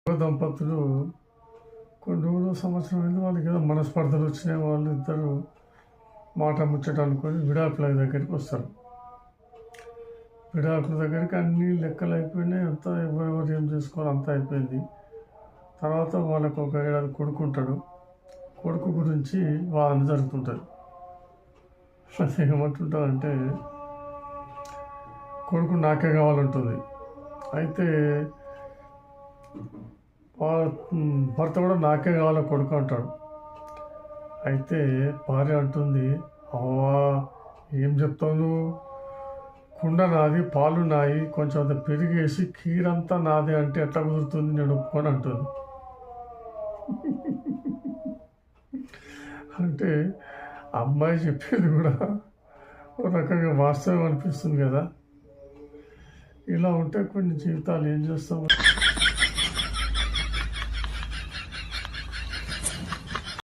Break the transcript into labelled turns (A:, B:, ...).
A: దంపతులు కొన్ని రోజులు సంవత్సరం అయింది, వాళ్ళకి ఏదో మనస్పర్ధలు వచ్చినాయి. వాళ్ళు ఇద్దరు మాట ముచ్చట అనుకొని విడాకుల దగ్గరికి వస్తారు. విడాకుల దగ్గరికి అన్ని లెక్కలు అయిపోయినాయి, అంతా ఎవరెవరు ఏం చేసుకోవాలి అంతా అయిపోయింది. తర్వాత వాళ్ళకు ఒక ఏడాది కొడుకు ఉంటాడు. కొడుకు గురించి వాదన జరుగుతుంటుంది. అది ఏమంటుంటారంటే కొడుకు నాకే కావాలంటుంది. అయితే భర్త కూడా నాకే కావాలి కొడుకు అంటాడు. అయితే భార్య అంటుంది, అవ్వా ఏం చెప్తావు నువ్వు, కుండ నాది, పాలు నాయి, కొంచెం అంత పెరిగేసి కీరంతా నాదే అంటే ఎట్లా కుదురుతుంది, నేను ఒప్పుకొని అంటుంది. అంటే అమ్మాయి చెప్పేది కూడా ఒక రకంగా వాస్తవం అనిపిస్తుంది కదా. ఇలా ఉంటే కొన్ని జీవితాలు ఏం చేస్తాం.